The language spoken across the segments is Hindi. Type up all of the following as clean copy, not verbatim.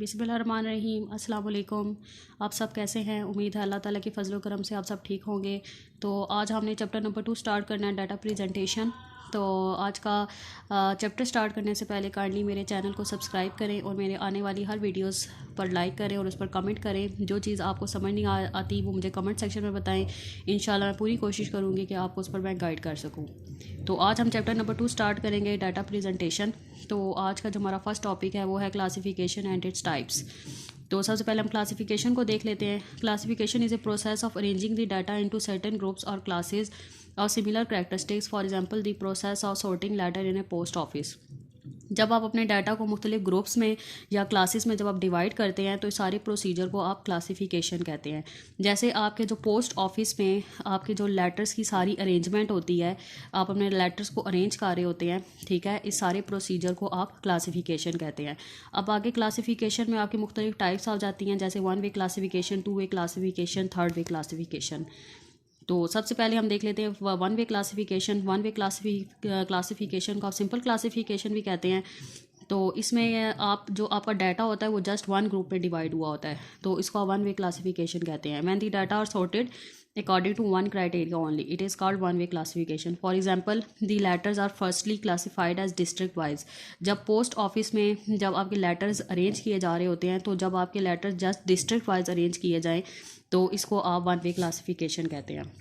बिस्मिल्लाहिर्रहमानिर्रहीम। अस्सलाम वालेकुम। आप सब कैसे हैं? उम्मीद है अल्लाह ताला की फ़ज़ल व करम से आप सब ठीक होंगे। तो आज हमने चैप्टर नंबर 2 स्टार्ट करना है, डाटा प्रेजेंटेशन। तो आज का चैप्टर स्टार्ट करने से पहले काइंडली मेरे चैनल को सब्सक्राइब करें और मेरे आने वाली हर वीडियोस पर लाइक करें और उस पर कमेंट करें। जो चीज़ आपको समझ नहीं आती वो मुझे कमेंट सेक्शन में बताएं। इंशाल्लाह मैं पूरी कोशिश करूँगी कि आपको उस पर मैं गाइड कर सकूँ। तो आज हम चैप्टर नंबर 2 स्टार्ट करेंगे, डाटा प्रेजेंटेशन। तो आज का जो हमारा फर्स्ट टॉपिक है वो है क्लासिफिकेशन एंड इट्स टाइप्स। तो सबसे पहले हम क्लासिफिकेशन को देख लेते हैं। Classification is a process of arranging the data into certain groups और क्लासेस और similar characteristics. For example the process of sorting letter in a post office. जब आप अपने डाटा को मुख्तलिफ ग्रुप्स में या क्लासेस में जब आप डिवाइड करते हैं तो इस सारे प्रोसीजर को आप क्लासिफिकेशन कहते हैं। जैसे आपके जो पोस्ट ऑफिस में आपके जो लेटर्स की सारी अरेंजमेंट होती है, आप अपने लेटर्स को अरेंज कर रहे होते हैं, ठीक है, इस सारे प्रोसीजर को आप क्लासिफिकेशन कहते हैं। अब आगे क्लासिफिकेशन में आपकी मुख्तलिफ टाइप्स आ जाती हैं, जैसे 1 वे classification, 2 way classification, 3rd way classification. तो सबसे पहले हम देख लेते हैं 1 वे क्लासिफिकेशन। 1 वे क्लासिफिकेशन को आप सिंपल क्लासिफिकेशन भी कहते हैं। तो इसमें आप जो आपका डाटा होता है वो जस्ट 1 ग्रुप में डिवाइड हुआ होता है, तो इसको आप 1 वे क्लासिफिकेशन कहते हैं। When the data are sorted according to one criteria only, it is called 1 way classification. For example, the letters are firstly classified as district wise. जब पोस्ट ऑफिस में जब आपके लेटर्स अरेंज किए जा रहे होते हैं, तो जब आपके letters just district wise arrange किए जाएं तो इसको आप 1 वे क्लासिफिकेशन कहते हैं।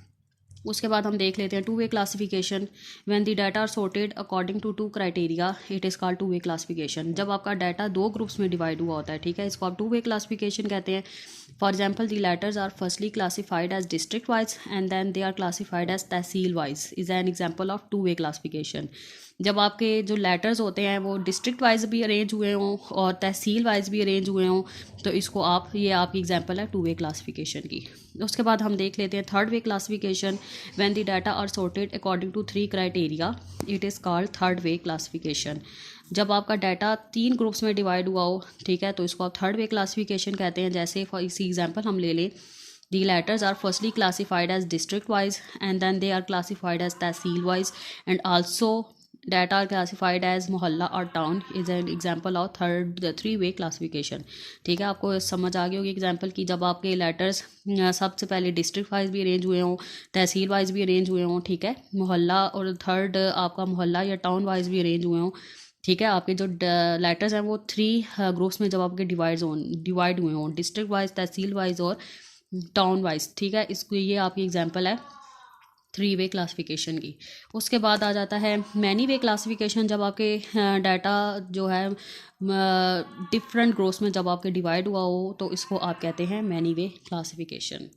उसके बाद हम देख लेते हैं 2 way classification. When the data are sorted according to 2 criteria, it is called 2 way classification. जब आपका डाटा 2 ग्रुप्स में डिवाइड हुआ होता है, ठीक है, इसको आप 2 वे क्लासिफिकेशन कहते हैं। For example, the letters are firstly classified as district wise and then they are classified as tehsil wise, is an example of 2 way classification. जब आपके जो लेटर्स होते हैं वो डिस्ट्रिक्ट वाइज भी अरेंज हुए हों और तहसील वाइज भी अरेंज हुए हों, तो इसको आप, ये आपकी एग्जांपल है 2 वे क्लासिफिकेशन की। उसके बाद हम देख लेते हैं 3rd way classification. When the data are sorted according to 3 criteria, it is called 3rd way classification. जब आपका डाटा 3 ग्रुप्स में डिवाइड हुआ हो, ठीक है, तो इसको आप 3rd वे क्लासिफिकेशन कहते हैं। जैसे फॉर इसी एग्जाम्पल हम ले लें, the letters are firstly classified as district wise and then they are classified as tahsil wise, and also data are classified as mohalla or town is an example of 3 way classification। ठीक है, आपको समझ आ गई होगी एग्जाम्पल की। जब आपके लेटर्स सबसे पहले डिस्ट्रिक्ट वाइज भी अरेंज हुए हों, तहसील वाइज भी अरेंज हुए हों, ठीक है, मोहल्ला और 3rd आपका मोहल्ला या टाउन वाइज भी अरेंज हुए हों, ठीक है, आपके जो लेटर्स हैं वो 3 ग्रुप्स में जब आपके डिवाइड हुए हों, डिस्ट्रिक्ट वाइज, तहसील वाइज और टाउन वाइज, ठीक है, इसको ये आपकी एग्जांपल है 3 वे क्लासिफिकेशन की। उसके बाद आ जाता है मैनी वे क्लासिफिकेशन। जब आपके डाटा जो है डिफरेंट ग्रुप्स में जब आपके डिवाइड हुआ हो, तो इसको आप कहते हैं मैनी वे क्लासिफिकेशन।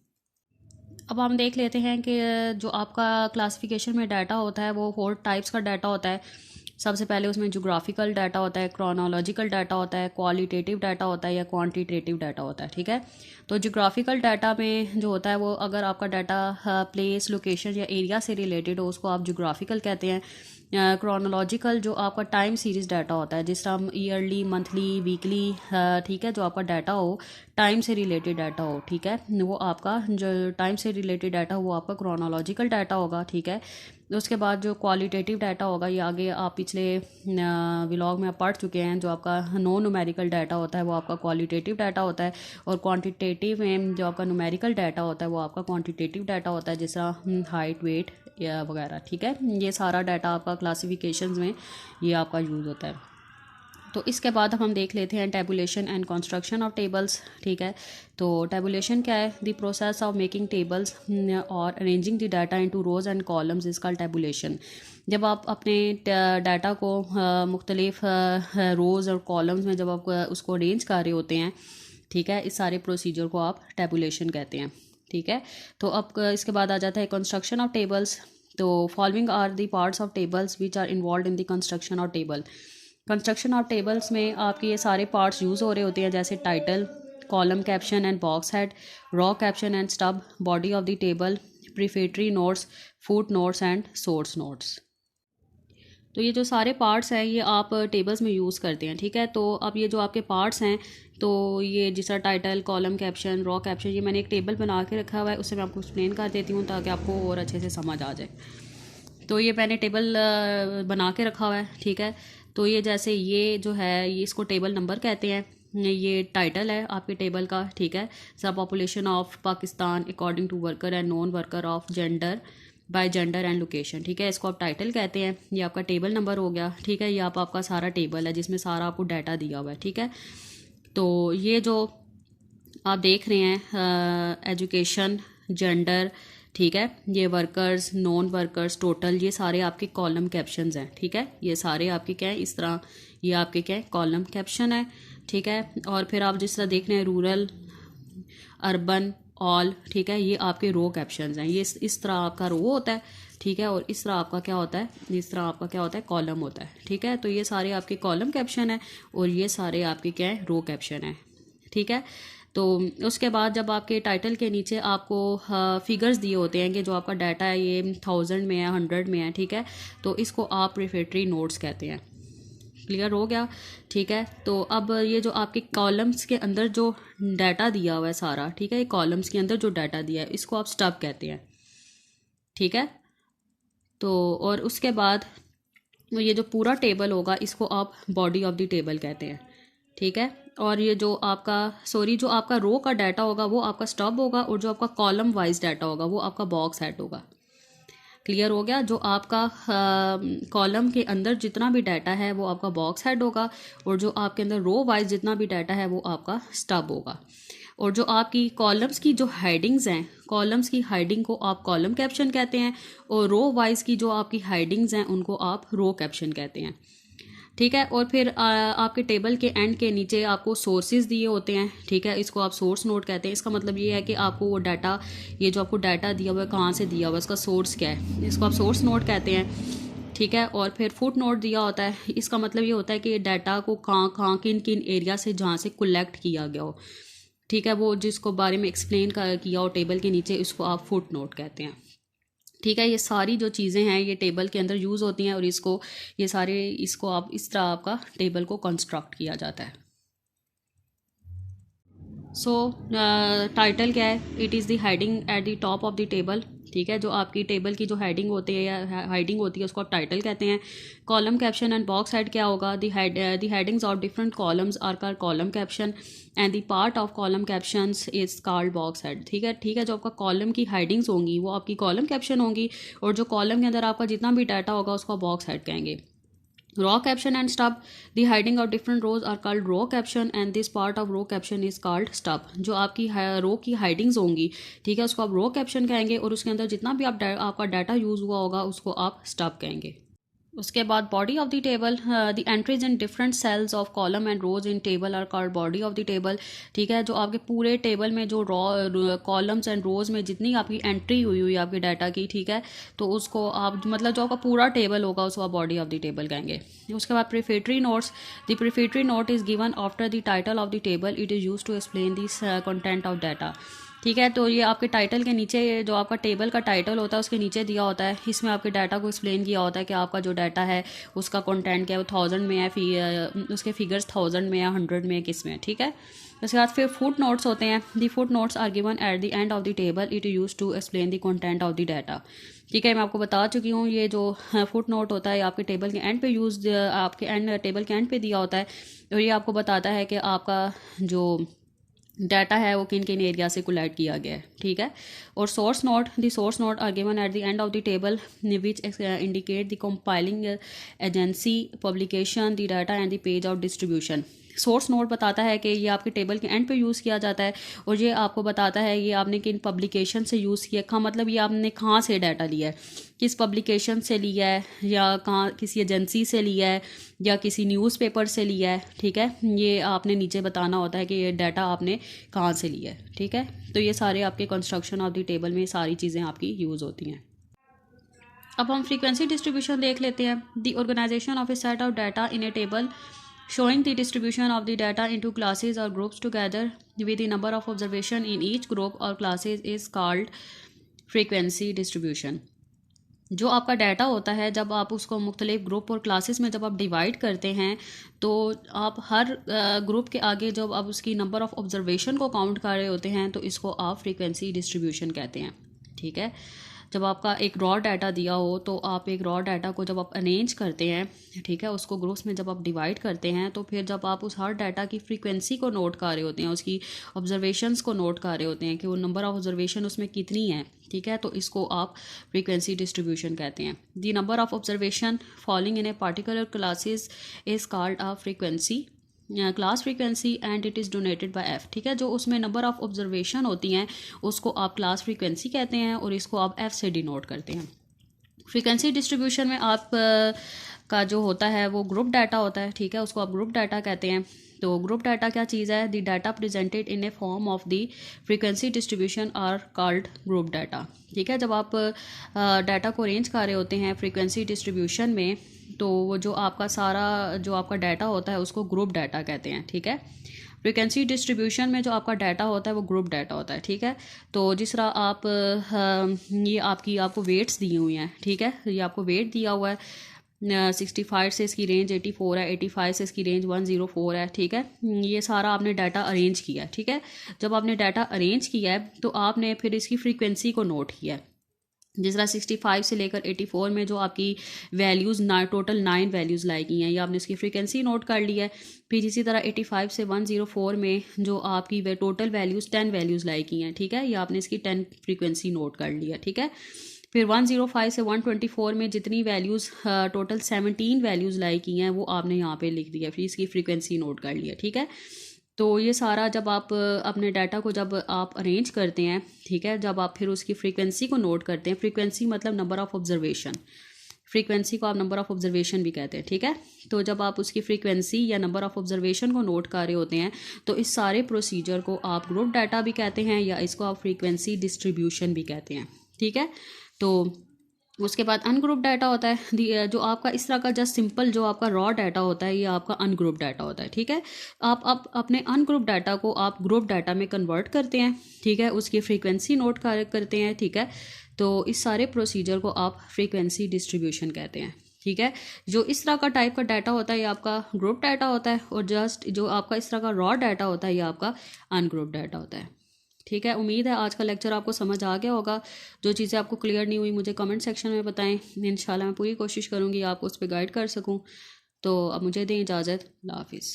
अब हम देख लेते हैं कि जो आपका क्लासिफिकेशन में डाटा होता है वो 4 टाइप्स का डाटा होता है। सबसे पहले उसमें जोग्राफिकल डाटा होता है, क्रोनोलॉजिकल डाटा होता है, क्वालिटेटिव डाटा होता है या क्वांटिटेटिव डाटा होता है, ठीक है। तो जोग्राफिकल डाटा में जो होता है वो, अगर आपका डाटा प्लेस, लोकेशन या एरिया से रिलेटेड हो, उसको आप जोग्राफिकल कहते हैं। क्रोनोलॉजिकल जो आपका टाइम सीरीज़ डाटा होता है, जिस तरह हम ईयरली, मंथली, वीकली, ठीक है, जो आपका डाटा हो टाइम से रिलेटेड डाटा हो, ठीक है, वो आपका जो टाइम से रिलेटेड डाटा वो आपका क्रोनोलॉजिकल डाटा होगा, ठीक है। उसके बाद जो क्वालिटेटिव डाटा होगा, ये आगे आप पिछले व्लॉग में आप पढ़ चुके हैं, जो आपका नॉन न्यूमेरिकल डाटा होता है वो आपका क्वालिटेटिव डाटा होता है, और क्वांटिटेटिव में जो आपका न्यूमेरिकल डाटा होता है वो आपका क्वांटिटेटिव डाटा होता है, जैसा हाइट, वेट या वगैरह, ठीक है। ये सारा डाटा आपका क्लासिफिकेशंस में ये आपका यूज़ होता है। तो इसके बाद हम देख लेते हैं tabulation and construction of tables, ठीक है। तो टेबुलेशन क्या है? The process of making tables और arranging the data into rows and columns is called tabulation. जब आप अपने डाटा को मुख्तलिफ रोज़ और कॉलम्स में जब आप उसको अरेंज कर रहे होते हैं, ठीक है, इस सारे प्रोसीजर को आप टेबुलेशन कहते हैं, ठीक है। तो अब इसके बाद आ जाता है कंस्ट्रक्शन ऑफ टेबल्स। तो following are the parts of tables which are involve in the construction of table. Construction of tables में आपके ये सारे पार्ट्स यूज़ हो रहे होते हैं, जैसे title, column caption and box head, row caption and stub, body of the table, prefatory notes, foot notes and source notes. तो ये जो सारे पार्ट्स हैं ये आप टेबल्स में यूज़ करते हैं, ठीक है। तो अब ये जो आपके पार्ट्स हैं, तो ये जैसा title, column caption, raw caption, ये मैंने एक टेबल बना के रखा हुआ है, उससे मैं आपको एक्सप्लेन कर देती हूँ ताकि आपको और अच्छे से समझ आ जाए। तो ये मैंने टेबल बना के रखा हुआ है, ठीक है। तो ये जैसे ये जो है ये इसको टेबल नंबर कहते हैं, ये टाइटल है आपके टेबल का, ठीक है। सब population of Pakistan according to worker and non worker of gender by gender and location, ठीक है। इसको आप टाइटल कहते हैं। ये आपका टेबल नंबर हो गया, ठीक है। ये आपका सारा टेबल है जिसमें सारा आपको डाटा दिया हुआ है, ठीक है। तो ये जो आप देख रहे हैं एजुकेशन, जेंडर, ठीक है, ये वर्कर्स, नॉन वर्कर्स, टोटल, ये सारे आपके कॉलम कैप्शंस हैं, ठीक है। ये सारे आपके क्या है इस तरह, ये आपके क्या है कॉलम कैप्शन है, ठीक है। और फिर आप जिस तरह देख रहे हैं रूरल, अर्बन, ऑल, ठीक है, ये आपके रो कैप्शंस हैं। ये इस तरह आपका रो होता है, ठीक है। और इस तरह आपका क्या होता है, इस तरह आपका क्या होता है कॉलम होता है, ठीक है। तो ये सारे आपके कॉलम कैप्शन है और ये सारे आपके क्या है रो कैप्शन है, ठीक है। तो उसके बाद जब आपके टाइटल के नीचे आपको फिगर्स दिए होते हैं कि जो आपका डाटा है ये 1000 में है, 100 में है, ठीक है। तो इसको आप प्रिफेटरी नोट्स कहते हैं। क्लियर हो गया, ठीक है। तो अब ये जो आपके कॉलम्स के अंदर जो डाटा दिया हुआ है सारा, ठीक है, ये कॉलम्स के अंदर जो डाटा दिया है इसको आप स्टब कहते हैं, ठीक है। तो और उसके बाद ये जो पूरा टेबल होगा इसको आप बॉडी ऑफ द टेबल कहते हैं, ठीक है। और ये जो आपका जो आपका रो का डाटा होगा वो आपका स्टब होगा और जो आपका कॉलम वाइज डाटा होगा वो आपका बॉक्स हेड होगा। क्लियर हो गया। जो आपका कॉलम के अंदर जितना भी डाटा है वो आपका बॉक्स हेड होगा और जो आपके अंदर रो वाइज जितना भी डाटा है वो आपका स्टब होगा। और जो आपकी कॉलम्स की जो हेडिंग्स हैं, कॉलम्स की हेडिंग को आप कॉलम कैप्शन कहते हैं और रो वाइज की जो आपकी हेडिंग्स हैं उनको आप रो कैप्शन कहते हैं, ठीक है। और फिर आपके टेबल के एंड के नीचे आपको सोर्सेज दिए होते हैं, ठीक है। इसको आप सोर्स नोट कहते हैं। इसका मतलब ये है कि आपको वो डाटा, ये जो आपको डाटा दिया हुआ है कहाँ से दिया हुआ है, इसका सोर्स क्या है, इसको आप सोर्स नोट कहते हैं, ठीक है। और फिर फुट नोट दिया होता है। इसका मतलब ये होता है कि डाटा को कहाँ किन किन एरिया से जहाँ से कलेक्ट किया गया हो, ठीक है, वो जिसको बारे में एक्सप्लेन किया हो टेबल के नीचे, इसको आप फुट नोट कहते हैं, ठीक है। ये सारी जो चीज़ें हैं ये टेबल के अंदर यूज़ होती हैं और इसको आप इस तरह आपका टेबल को कंस्ट्रक्ट किया जाता है। सो टाइटल क्या है, it is the heading at the top of the table, ठीक है। जो आपकी टेबल की जो हेडिंग होती है या हेडिंग होती है उसको आप टाइटल कहते हैं। Column caption and box head क्या होगा, the headings of different columns are called column caption and the part of column captions is called box head, ठीक है, ठीक है। जो आपका कॉलम की हेडिंग्स होंगी वो आपकी कॉलम कैप्शन होंगी और जो कॉलम के अंदर आपका जितना भी डाटा होगा उसको बॉक्स हेड कहेंगे। Raw caption and stub, the heading of different rows are called row caption and this part of row caption is called stub। जो आपकी रो की हेडिंग्स होंगी, ठीक है, उसको आप रो कैप्शन कहेंगे और उसके अंदर जितना भी आपका डाटा यूज़ हुआ होगा उसको आप स्टब कहेंगे। उसके बाद body of the table, the entries in different cells of column and rows in table are called body of the table, ठीक है। जो आपके पूरे टेबल में जो कॉलम्स एंड रोज में जितनी आपकी एंट्री हुई हुई आपकी डाटा की, ठीक है, तो उसको आप मतलब जो आपका पूरा टेबल होगा उसको आप बॉडी ऑफ द टेबल कहेंगे। उसके बाद prefatory notes, the prefatory note is given after the title of the table, it is use to explain this content of data, ठीक है। तो ये आपके टाइटल के नीचे जो आपका टेबल का टाइटल होता है उसके नीचे दिया होता है, इसमें आपके डाटा को एक्सप्लेन किया होता है कि आपका जो डाटा है उसका कंटेंट क्या है, वो 1000 में है, उसके फिगर्स 1000 में या 100 में किस में, ठीक है। उसके बाद फिर फुट नोट्स होते हैं। The foot notes are given at the end of the table, it use to explain the content of the data, ठीक है। मैं आपको बता चुकी हूँ ये जो फुट नोट होता है आपके टेबल के एंड पे आपके टेबल के एंड पे दिया होता है और ये आपको बताता है कि आपका जो डाटा है वो किन किन एरिया से कलेक्ट किया गया है, ठीक है। और source note are given at the end of the table which indicate the compiling agency, publication, the data and the page of distribution. Source note बताता है कि ये आपके टेबल के एंड पे यूज़ किया जाता है और ये आपको बताता है ये आपने किन पब्लिकेशन से यूज़ किया, का मतलब ये आपने कहाँ से डाटा लिया है, किस पब्लिकेशन से लिया है या कहाँ किसी एजेंसी से लिया है या किसी न्यूज़पेपर से लिया है, ठीक है। ये आपने नीचे बताना होता है कि ये डाटा आपने कहाँ से लिया है, ठीक है। तो ये सारे आपके कंस्ट्रक्शन ऑफ द टेबल में सारी चीज़ें आपकी यूज़ होती हैं। अब हम फ्रीक्वेंसी डिस्ट्रीब्यूशन देख लेते हैं। The organisation of a set of data in a table showing the distribution of the data into classes or groups together with the number of observation in each group or classes is called frequency distribution। जो आपका डाटा होता है जब आप उसको मुख्तलिफ ग्रुप और क्लासेस में जब आप डिवाइड करते हैं तो आप हर ग्रुप के आगे जब आप उसकी नंबर ऑफ़ ऑब्जर्वेशन को काउंट कर रहे होते हैं तो इसको आप फ्रीक्वेंसी डिस्ट्रीब्यूशन कहते हैं, ठीक है। जब आपका एक रॉ डाटा दिया हो तो आप एक रॉ डाटा को जब आप अरेंज करते हैं, ठीक है, उसको ग्रुप्स में जब आप डिवाइड करते हैं, तो फिर जब आप उस हर डाटा की फ्रीक्वेंसी को नोट कर रहे होते हैं, उसकी ऑब्जर्वेशंस को नोट कर रहे होते हैं कि वो नंबर ऑफ ऑब्जर्वेशन उसमें कितनी है, ठीक है, तो इसको आप फ्रीक्वेंसी डिस्ट्रीब्यूशन कहते हैं। The number of observation falling in a particular classes is called a frequency class frequency and it is donated bye F, ठीक है, जो उसमें नंबर ऑफ ऑब्जर्वेशन होती हैं उसको आप क्लास फ्रीक्वेंसी कहते हैं और इसको आप एफ से डिनोट करते हैं। फ्रीक्वेंसी डिस्ट्रीब्यूशन में आप का जो होता है वो ग्रुप डाटा होता है, ठीक है, उसको आप ग्रुप डाटा कहते हैं। तो ग्रुप डाटा क्या चीज़ है? The data presented in a form of the frequency distribution are called group data, ठीक है। जब आप डाटा को अरेंज कर रहे होते हैं फ्रीक्वेंसी डिस्ट्रीब्यूशन में, तो वो जो आपका सारा जो आपका डाटा होता है उसको ग्रुप डाटा कहते हैं, ठीक है। फ्रीक्वेंसी डिस्ट्रीब्यूशन में जो आपका डाटा होता है वो ग्रुप डाटा होता है, ठीक है। तो जिस तरह आप ये आपको वेट्स दी हुई हैं, ठीक है, ये आपको वेट दिया हुआ है 65 से इसकी रेंज 84 है, 85 से इसकी रेंज 104 है, ठीक है। ये सारा आपने डाटा अरेंज किया है, ठीक है। जब आपने डाटा अरेंज किया है तो आपने फिर इसकी फ्रीक्वेंसी को नोट किया है। जिस तरह 65 से लेकर 84 में जो आपकी वैल्यूज़ टोटल 9 वैल्यूज़ लाई गई हैं, या आपने इसकी फ्रीक्वेंसी नोट कर ली है। फिर इसी तरह 85 से 104 में जो आपकी टोटल वैल्यूज़ 10 वैल्यूज़ लाई गई हैं, ठीक है, या आपने इसकी 10 फ्रीक्वेंसी नोट कर ली है, ठीक है। फिर 105 से 124 में जितनी वैल्यूज़ टोटल 17 वैल्यूज़ लाई की हैं वो आपने यहाँ पे लिख दिया, फिर इसकी फ्रीक्वेंसी नोट कर लिया, ठीक है। तो ये सारा जब आप अपने डाटा को जब आप अरेंज करते हैं, ठीक है, जब आप फिर उसकी फ्रीक्वेंसी को नोट करते हैं, फ्रीक्वेंसी मतलब नंबर ऑफ ऑब्जर्वेशन, फ्रीक्वेंसी को आप नंबर ऑफ ऑब्जर्वेशन भी कहते हैं, ठीक है। तो जब आप उसकी फ्रीक्वेंसी या नंबर ऑफ ऑब्जर्वेशन को नोट कर रहे होते हैं तो इस सारे प्रोसीजर को आप ग्रुप डाटा भी कहते हैं या इसको आप फ्रीक्वेंसी डिस्ट्रीब्यूशन भी कहते हैं, ठीक है। तो उसके बाद अनग्रुप डाटा होता है, जो आपका इस तरह का जस्ट सिंपल जो आपका रॉ डाटा होता है ये आपका अनग्रुप डाटा होता है, ठीक है। आप अपने अनग्रुप डाटा को आप ग्रुप डाटा में कन्वर्ट करते हैं, ठीक है, उसकी फ्रीक्वेंसी नोट करते हैं, ठीक है। तो इस सारे प्रोसीजर को आप फ्रीक्वेंसी डिस्ट्रीब्यूशन कहते हैं, ठीक है। जो इस तरह का टाइप का डाटा होता है ये आपका ग्रुप डाटा होता है, और जस्ट जो आपका इस तरह का रॉ डाटा होता है ये आपका अनग्रुप डाटा होता है, ठीक है। उम्मीद है आज का लेक्चर आपको समझ आ गया होगा। जो चीज़ें आपको क्लियर नहीं हुई मुझे कमेंट सेक्शन में बताएं, इंशाल्लाह मैं पूरी कोशिश करूँगी आपको उस पर गाइड कर सकूँ। तो अब मुझे दें इजाज़त, अल्लाह हाफिज़।